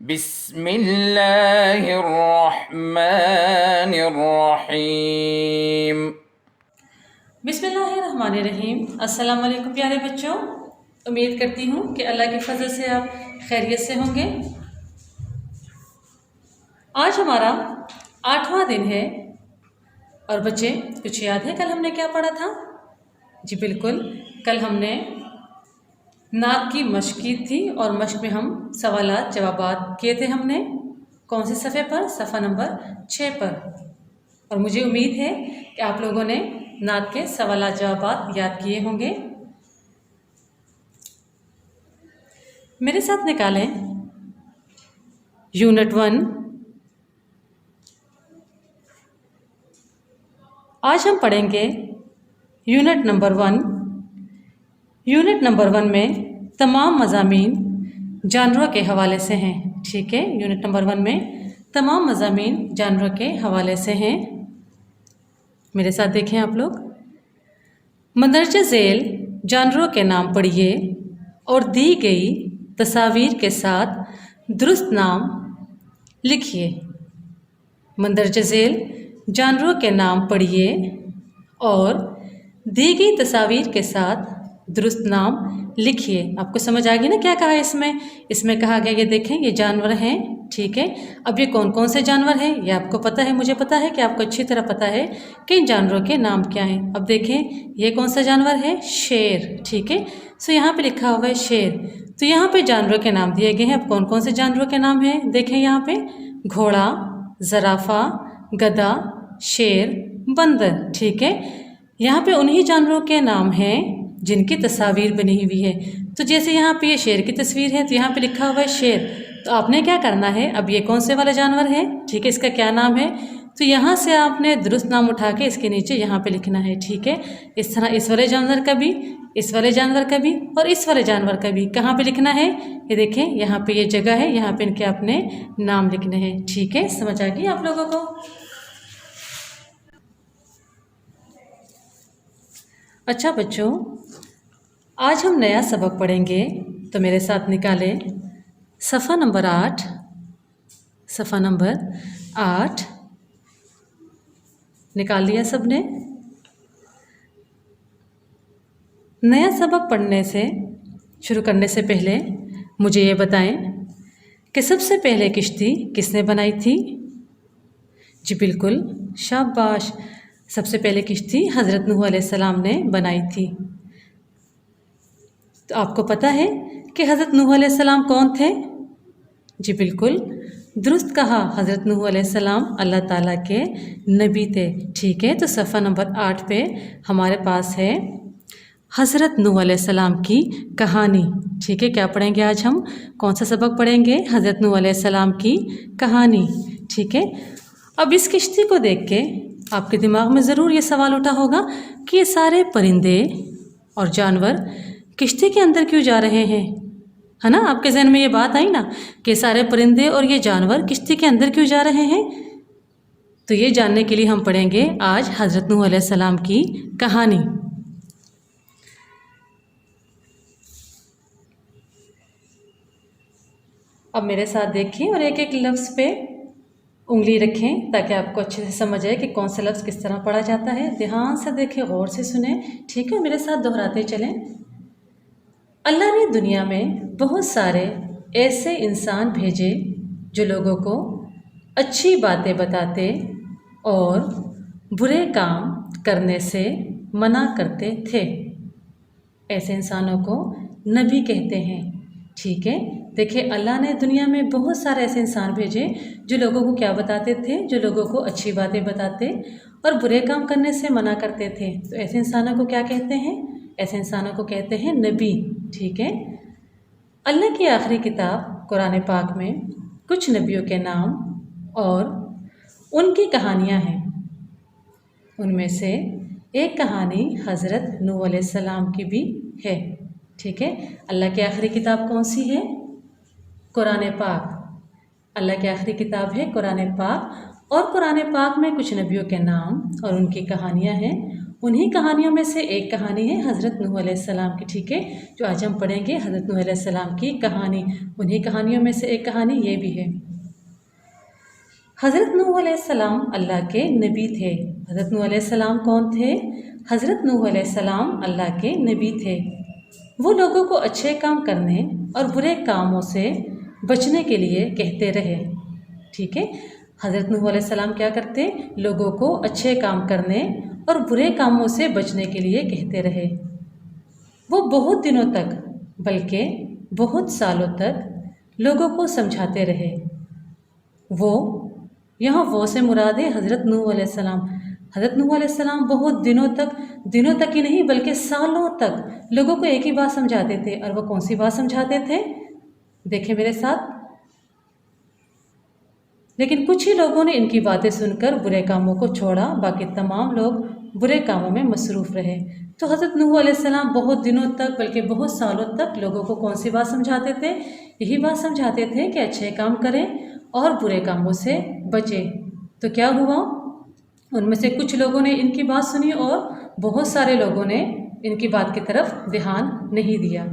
بسم اللہ الرحمن الرحیم۔ بسم اللہ الرحمن الرحیم۔ السلام علیکم پیارے بچوں، امید کرتی ہوں کہ اللہ کے فضل سے آپ خیریت سے ہوں گے۔ آج ہمارا 8واں دن ہے اور بچے کچھ یاد ہے کل ہم نے کیا پڑھا تھا؟ جی بالکل، کل ہم نے نعت کی مشق کی تھی اور مشق میں ہم سوالات جوابات کیے تھے ہم نے کون سے صفحے پر؟ صفحہ نمبر 6 پر۔ اور مجھے امید ہے کہ آپ لوگوں نے نعت کے سوالات جوابات یاد کیے ہوں گے۔ میرے ساتھ نکالیں یونٹ 1۔ آج ہم پڑھیں گے یونٹ نمبر 1۔ یونٹ نمبر 1 میں تمام مضامین جانوروں کے حوالے سے ہیں، ٹھیک ہے؟ یونٹ نمبر 1 میں تمام مضامین جانوروں کے حوالے سے ہیں۔ میرے ساتھ دیکھیں آپ لوگ۔ مندرجہ ذیل جانوروں کے نام پڑھیے اور دی گئی تصاویر کے ساتھ درست نام لکھیے۔ مندرجہ ذیل جانوروں کے نام پڑھیے اور دی گئی تصاویر کے ساتھ درست نام لکھیے۔ آپ کو سمجھ آ گئی نا کیا کہا ہے اس میں کہا گیا یہ دیکھیں یہ جانور ہیں، ٹھیک ہے؟ اب یہ کون کون سے جانور ہیں یہ آپ کو پتہ ہے، مجھے پتہ ہے کہ آپ کو اچھی طرح پتہ ہے کہ ان جانوروں کے نام کیا ہیں۔ اب دیکھیں یہ کون سا جانور ہے؟ شیر، ٹھیک ہے؟ سو یہاں پہ لکھا ہوا ہے شیر، تو یہاں پہ جانوروں کے نام دیے گئے ہیں۔ اب کون کون سے جانوروں کے نام ہیں دیکھیں یہاں پہ؟ گھوڑا، زرافہ، گدھا، شیر، بندر، ٹھیک ہے؟ یہاں پہ انہی جانوروں کے نام ہیں جن کی تصاویر بنی ہوئی ہے۔ تو جیسے یہاں پہ یہ شیر کی تصویر ہے تو یہاں پہ لکھا ہوا ہے شیر، تو آپ نے کیا کرنا ہے؟ اب یہ کون سے والا جانور ہے، ٹھیک ہے؟ اس کا کیا نام ہے؟ تو یہاں سے آپ نے درست نام اٹھا کے اس کے نیچے یہاں پہ لکھنا ہے، ٹھیک ہے؟ اس طرح اس والے جانور کا بھی، اس والے جانور کا بھی اور اس والے جانور کا بھی کہاں پہ لکھنا ہے؟ یہ دیکھیں یہاں پہ یہ جگہ ہے، یہاں پہ ان کے اپنے نام لکھنے ہیں، ٹھیک ہے؟ سمجھ آ گئی آپ لوگوں کو؟ اچھا بچوں، آج ہم نیا سبق پڑھیں گے، تو میرے ساتھ نکالیں صفحہ نمبر 8۔ صفحہ نمبر 8 نکال لیا سب نے؟ نیا سبق پڑھنے سے شروع کرنے سے پہلے مجھے یہ بتائیں کہ سب سے پہلے کشتی کس نے بنائی تھی؟ جی بالکل، شاباش، سب سے پہلے کشتی حضرت نوح علیہ السلام نے بنائی تھی۔ تو آپ کو پتہ ہے کہ حضرت نوح علیہ السلام کون تھے؟ جی بالکل درست کہا، حضرت نوح علیہ السلام اللہ تعالیٰ کے نبی تھے، ٹھیک ہے؟ تو صفحہ نمبر 8 پہ ہمارے پاس ہے حضرت نوح علیہ السلام کی کہانی، ٹھیک ہے؟ کیا پڑھیں گے آج ہم؟ کون سا سبق پڑھیں گے؟ حضرت نوح علیہ السلام کی کہانی، ٹھیک ہے؟ اب اس کشتی کو دیکھ کے آپ کے دماغ میں ضرور یہ سوال اٹھا ہوگا کہ یہ سارے پرندے اور جانور کشتی کے اندر کیوں جا رہے ہیں، ہے نا؟ آپ کے ذہن میں یہ بات آئی نا کہ سارے پرندے اور یہ جانور کشتی کے اندر کیوں جا رہے ہیں؟ تو یہ جاننے کے لیے ہم پڑھیں گے آج حضرت نوح علیہ السلام کی کہانی۔ اب میرے ساتھ دیکھیں اور ایک ایک لفظ پہ انگلی رکھیں تاکہ آپ کو اچھے سے سمجھ آئے کہ کون سا لفظ کس طرح پڑھا جاتا ہے۔ دھیان سے دیکھیں، غور سے سنیں، ٹھیک ہے؟ میرے ساتھ دہراتے چلیں۔ اللہ نے دنیا میں بہت سارے ایسے انسان بھیجے جو لوگوں کو اچھی باتیں بتاتے اور برے کام کرنے سے منع کرتے تھے۔ ایسے انسانوں کو نبی کہتے ہیں، ٹھیک ہے؟ دیکھیں اللہ نے دنیا میں بہت سارے ایسے انسان بھیجے جو لوگوں کو کیا بتاتے تھے؟ جو لوگوں کو اچھی باتیں بتاتے اور برے کام کرنے سے منع کرتے تھے۔ تو ایسے انسانوں کو کیا کہتے ہیں؟ ایسے انسانوں کو کہتے ہیں نبی، ٹھیک ہے؟ اللہ کی آخری کتاب قرآن پاک میں کچھ نبیوں کے نام اور ان کی کہانیاں ہیں۔ ان میں سے ایک کہانی حضرت نوح علیہ السلام کی بھی ہے، ٹھیک ہے؟ اللہ کی آخری کتاب کون سی ہے؟ قرآن پاک۔ اللہ کی آخری کتاب ہے قرآن پاک، اور قرآن پاک میں کچھ نبیوں کے نام اور ان کی کہانیاں ہیں، انہی کہانیوں میں سے ایک کہانی ہے حضرت نوح علیہ السلام کی، ٹھیک ہے، جو آج ہم پڑھیں گے حضرت نوح علیہ السلام کی کہانی، انہی کہانیوں میں سے ایک کہانی یہ بھی ہے۔ حضرت نوح علیہ السلام اللہ کے نبی تھے۔ حضرت نوح علیہ السلام کون تھے؟ حضرت نوح علیہ السلام اللہ کے نبی تھے۔ وہ لوگوں کو اچھے کام کرنے اور برے کاموں سے بچنے کے لیے کہتے رہے، ٹھیک ہے۔ حضرت نوح علیہ السلام کیا کرتے؟ لوگوں کو اچھے کام کرنے اور برے کاموں سے بچنے کے لیے کہتے رہے۔ وہ بہت دنوں تک بلکہ بہت سالوں تک لوگوں کو سمجھاتے رہے۔ یہاں وہ سے مراد ہے حضرت نوح علیہ السلام۔ حضرت نوح علیہ السلام بہت دنوں تک ہی نہیں بلکہ سالوں تک لوگوں کو ایک ہی بات سمجھاتے تھے، اور وہ کون سی بات سمجھاتے تھے؟ دیکھیں میرے ساتھ۔ لیکن کچھ ہی لوگوں نے ان کی باتیں سن کر برے کاموں کو چھوڑا، باقی تمام لوگ برے کاموں میں مصروف رہے۔ تو حضرت نوح علیہ السلام بہت دنوں تک بلکہ بہت سالوں تک لوگوں کو کون سی بات سمجھاتے تھے؟ یہی بات سمجھاتے تھے کہ اچھے کام کریں اور برے کاموں سے بچیں۔ تو کیا ہوا؟ ان میں سے کچھ لوگوں نے ان کی بات سنی اور بہت سارے لوگوں نے ان کی بات کی طرف دھیان نہیں دیا۔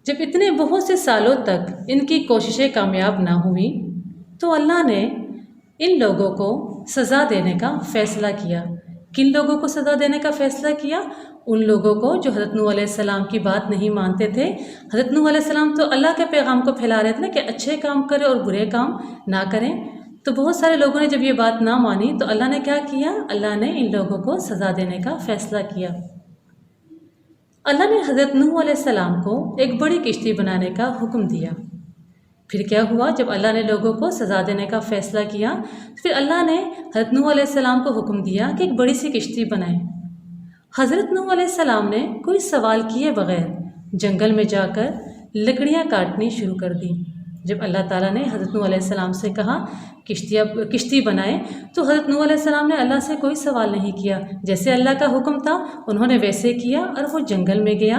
جب اتنے بہت سے سالوں تک ان کی کوششیں کامیاب نہ ہوئیں تو اللہ نے ان لوگوں کو سزا دینے کا فیصلہ کیا۔ کن لوگوں کو سزا دینے کا فیصلہ کیا؟ ان لوگوں کو جو حضرت نوح علیہ السلام کی بات نہیں مانتے تھے۔ حضرت نوح علیہ السلام تو اللہ کے پیغام کو پھیلا رہے تھے نا کہ اچھے کام کریں اور برے کام نہ کریں۔ تو بہت سارے لوگوں نے جب یہ بات نہ مانی تو اللہ نے کیا کیا؟ اللہ نے ان لوگوں کو سزا دینے کا فیصلہ کیا۔ اللہ نے حضرت نوح علیہ السلام کو ایک بڑی کشتی بنانے کا حکم دیا۔ پھر کیا ہوا؟ جب اللہ نے لوگوں کو سزا دینے کا فیصلہ کیا پھر اللہ نے حضرت نوح علیہ السلام کو حکم دیا کہ ایک بڑی سی کشتی بنائیں۔ حضرت نوح علیہ السلام نے کوئی سوال کیے بغیر جنگل میں جا کر لکڑیاں کاٹنی شروع کر دی۔ جب اللہ تعالیٰ نے حضرت نوح علیہ السلام سے کہا کشتی بنائیں تو حضرت نوح علیہ السلام نے اللہ سے کوئی سوال نہیں کیا، جیسے اللہ کا حکم تھا انہوں نے ویسے کیا، اور وہ جنگل میں گیا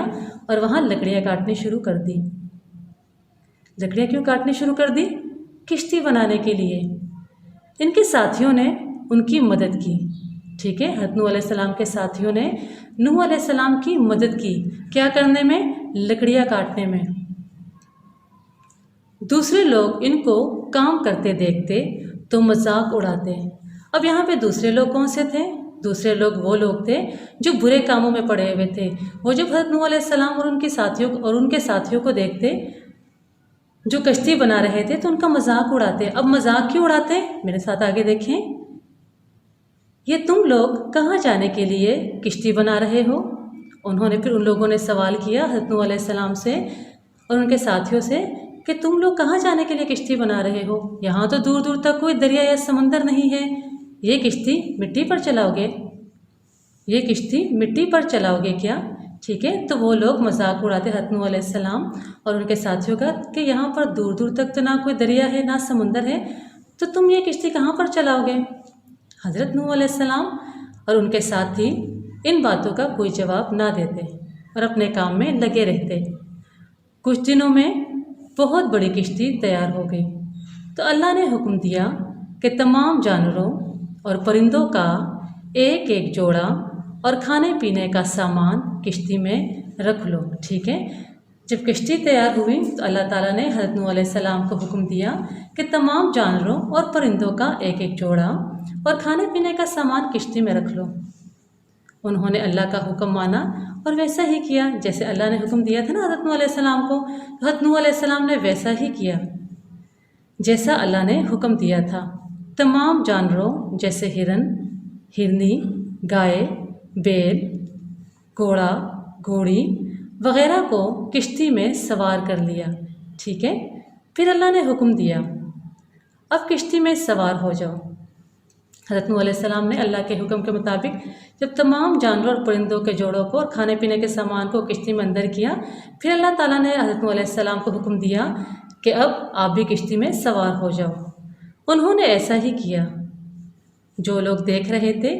اور وہاں لکڑیاں کاٹنی شروع کر دی۔ لکڑیاں کیوں کاٹنی شروع کر دی؟ کشتی بنانے کے لیے۔ ان کے ساتھیوں نے ان کی مدد کی، ٹھیک ہے، حضرت نوح علیہ السلام کے ساتھیوں نے نوح علیہ السلام کی مدد کی، کیا کرنے میں؟ لکڑیاں کاٹنے میں۔ دوسرے لوگ ان کو کام کرتے دیکھتے تو مذاق اڑاتے۔ اب یہاں پہ دوسرے لوگ کون سے تھے؟ دوسرے لوگ وہ لوگ تھے جو برے کاموں میں پڑے ہوئے تھے۔ وہ جب حضرت نوح علیہ السلام اور ان کے ساتھیوں کو دیکھتے جو کشتی بنا رہے تھے تو ان کا مذاق اڑاتے۔ اب مذاق کیوں اڑاتے؟ میرے ساتھ آگے دیکھیں۔ یہ تم لوگ کہاں جانے کے لیے کشتی بنا رہے ہو؟ پھر ان لوگوں نے سوال کیا حضرت نوح علیہ السلام سے اور ان کے ساتھیوں سے کہ تم لوگ کہاں جانے کے لیے کشتی بنا رہے ہو؟ یہاں تو دور دور تک کوئی دریا یا سمندر نہیں ہے، یہ کشتی مٹی پر چلاؤ گے؟ یہ کشتی مٹی پر چلاؤ گے کیا؟ ٹھیک ہے، تو وہ لوگ مذاق اڑاتے حضرت نوح علیہ السلام اور ان کے ساتھیوں کا کہ یہاں پر دور دور تک تو نہ کوئی دریا ہے نہ سمندر ہے، تو تم یہ کشتی کہاں پر چلاؤ گے؟ حضرت نوح علیہ السلام اور ان کے ساتھی ان باتوں کا کوئی جواب نہ دیتے اور اپنے کام میں لگے رہتے۔ کچھ دنوں میں بہت بڑی کشتی تیار ہو گئی تو اللہ نے حکم دیا کہ تمام جانوروں اور پرندوں کا ایک ایک جوڑا اور کھانے پینے کا سامان کشتی میں رکھ لو، ٹھیک ہے۔ جب کشتی تیار ہوئی تو اللہ تعالیٰ نے حضرت نوح علیہ السلام کو حکم دیا کہ تمام جانوروں اور پرندوں کا ایک ایک جوڑا اور کھانے پینے کا سامان کشتی میں رکھ لو۔ انہوں نے اللہ کا حکم مانا اور ویسا ہی کیا جیسے اللہ نے حکم دیا تھا نا حضرت نوح علیہ السلام کو۔ حضرت نوح علیہ السلام نے ویسا ہی کیا جیسا اللہ نے حکم دیا تھا۔ تمام جانوروں جیسے ہرن، ہرنی، گائے، بیل، گھوڑا، گھوڑی وغیرہ کو کشتی میں سوار کر لیا، ٹھیک ہے۔ پھر اللہ نے حکم دیا اب کشتی میں سوار ہو جاؤ۔ حضرت نوح علیہ السلام نے اللہ کے حکم کے مطابق جب تمام جانوروں اور پرندوں کے جوڑوں کو اور کھانے پینے کے سامان کو کشتی میں اندر کیا، پھر اللہ تعالیٰ نے حضرت نوح علیہ السلام کو حکم دیا کہ اب آپ بھی کشتی میں سوار ہو جاؤ۔ انہوں نے ایسا ہی کیا۔ جو لوگ دیکھ رہے تھے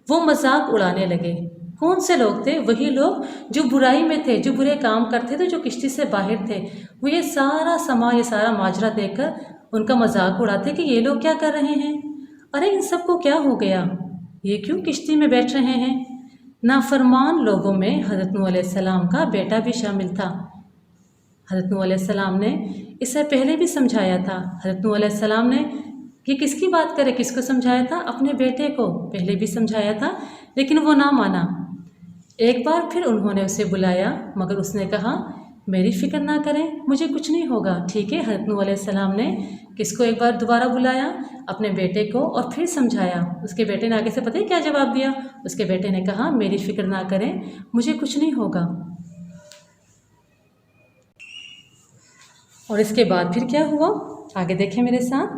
وہ مذاق اڑانے لگے۔ کون سے لوگ تھے؟ وہی لوگ جو برائی میں تھے، جو برے کام کرتے تھے، جو کشتی سے باہر تھے۔ وہ یہ سارا ماجرا دیکھ کر ان کا مذاق اڑاتے کہ یہ لوگ کیا کر رہے ہیں؟ ارے ان سب کو کیا ہو گیا؟ یہ کیوں کشتی میں بیٹھ رہے ہیں؟ نافرمان لوگوں میں حضرت نوح علیہ السلام کا بیٹا بھی شامل تھا۔ حضرت نوح علیہ السلام نے اس سے پہلے بھی سمجھایا تھا۔ حضرت نوح علیہ السلام نے یہ کس کی بات کرے، کس کو سمجھایا تھا؟ اپنے بیٹے کو پہلے بھی سمجھایا تھا، لیکن وہ نہ مانا۔ ایک بار پھر انہوں نے اسے بلایا، مگر اس نے کہا میری فکر نہ کریں، مجھے کچھ نہیں ہوگا، ٹھیک ہے۔ حضرت نوح علیہ السلام نے کس کو ایک بار دوبارہ بلایا؟ اپنے بیٹے کو، اور پھر سمجھایا۔ اس کے بیٹے نے آگے سے پتہ ہے کیا جواب دیا؟ اس کے بیٹے نے کہا میری فکر نہ کریں، مجھے کچھ نہیں ہوگا۔ اور اس کے بعد پھر کیا ہوا؟ آگے دیکھیں میرے ساتھ۔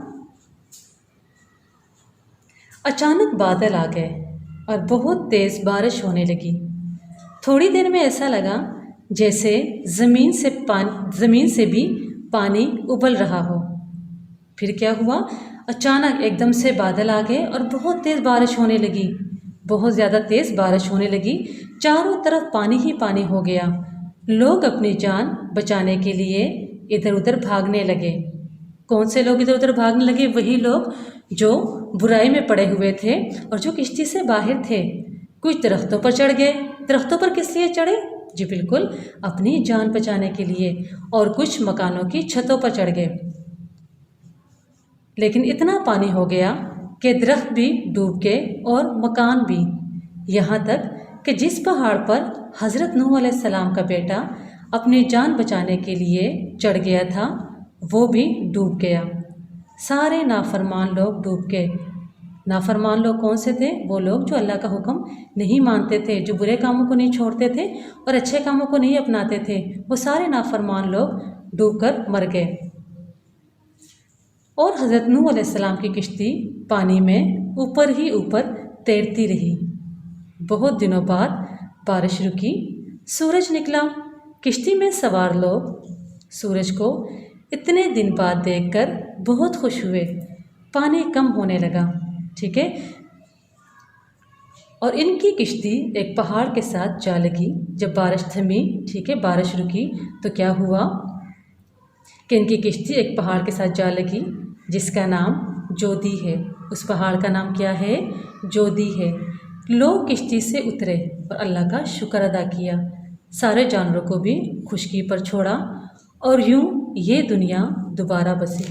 اچانک بادل آ گئے اور بہت تیز بارش ہونے لگی۔ تھوڑی دیر میں ایسا لگا جیسے زمین سے بھی پانی ابل رہا ہو۔ پھر کیا ہوا؟ اچانک ایک دم سے بادل آ گئے اور بہت تیز بارش ہونے لگی، بہت زیادہ تیز بارش ہونے لگی، چاروں طرف پانی ہی پانی ہو گیا۔ لوگ اپنی جان بچانے کے لیے ادھر ادھر بھاگنے لگے۔ کون سے لوگ ادھر ادھر بھاگنے لگے؟ وہی لوگ جو برائی میں پڑے ہوئے تھے اور جو کشتی سے باہر تھے۔ کچھ درختوں پر چڑھ گئے۔ درختوں پر کس لیے چڑھے؟ جی بالکل، اپنی جان بچانے کے لیے۔ اور کچھ مکانوں کی چھتوں پر چڑھ گئے۔ لیکن اتنا پانی ہو گیا کہ درخت بھی ڈوب گئے اور مکان بھی، یہاں تک کہ جس پہاڑ پر حضرت نوح علیہ السلام کا بیٹا اپنی جان بچانے کے لیے چڑھ گیا تھا وہ بھی ڈوب گیا۔ سارے نافرمان لوگ ڈوب گئے۔ نافرمان لوگ کون سے تھے؟ وہ لوگ جو اللہ کا حکم نہیں مانتے تھے، جو برے کاموں کو نہیں چھوڑتے تھے اور اچھے کاموں کو نہیں اپناتے تھے، وہ سارے نافرمان لوگ ڈوب کر مر گئے۔ اور حضرت نوح علیہ السلام کی کشتی پانی میں اوپر ہی اوپر تیرتی رہی۔ بہت دنوں بعد بارش رکی، سورج نکلا۔ کشتی میں سوار لوگ سورج کو اتنے دن بعد دیکھ کر بہت خوش ہوئے۔ پانی کم ہونے لگا، ٹھیک ہے، اور ان کی کشتی ایک پہاڑ کے ساتھ جا لگی۔ جب بارش تھمی، ٹھیک ہے، بارش رکی، تو کیا ہوا کہ ان کی کشتی ایک پہاڑ کے ساتھ جا لگی جس کا نام جودی ہے۔ اس پہاڑ کا نام کیا ہے؟ جودی ہے۔ لوگ کشتی سے اترے اور اللہ کا شکر ادا کیا، سارے جانوروں کو بھی خشکی پر چھوڑا، اور یوں یہ دنیا دوبارہ بسی۔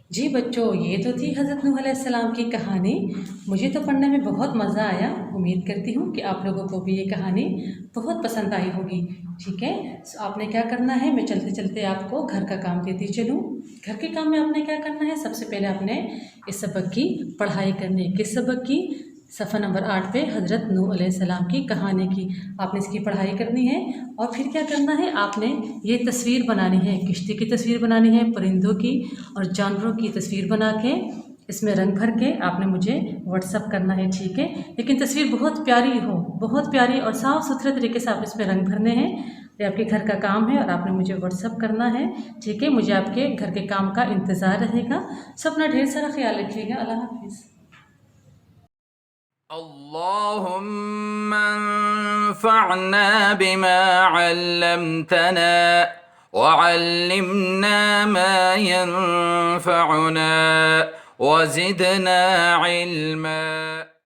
جی بچوں، یہ تو تھی حضرت نوح علیہ السلام کی کہانی۔ مجھے تو پڑھنے میں بہت مزہ آیا۔ امید کرتی ہوں کہ آپ لوگوں کو بھی یہ کہانی بہت پسند آئی ہوگی، ٹھیک ہے۔ آپ نے کیا کرنا ہے، میں چلتے چلتے آپ کو گھر کا کام دیتی چلوں۔ گھر کے کام میں آپ نے کیا کرنا ہے؟ سب سے پہلے آپ نے اس سبق کی پڑھائی کرنی ہے۔ کس سبق کی؟ صفحہ نمبر 8 پہ حضرت نوح علیہ السلام کی کہانی کی آپ نے اس کی پڑھائی کرنی ہے۔ اور پھر کیا کرنا ہے؟ آپ نے یہ تصویر بنانی ہے، کشتی کی تصویر بنانی ہے، پرندوں کی اور جانوروں کی تصویر بنا کے اس میں رنگ بھر کے آپ نے مجھے واٹس ایپ کرنا ہے، ٹھیک ہے۔ لیکن تصویر بہت پیاری ہو، بہت پیاری اور صاف ستھرے طریقے سے آپ اس میں رنگ بھرنے ہیں۔ یہ آپ کے گھر کا کام ہے اور آپ نے مجھے واٹس ایپ کرنا ہے، ٹھیک ہے۔ مجھے آپ کے گھر کے کام کا انتظار رہے گا۔ سب اپنا ڈھیر سارا خیال رکھیے گا۔ اللہ حافظ۔ اللهم انفعنا بما علمتنا وعلمنا ما ينفعنا وزدنا علما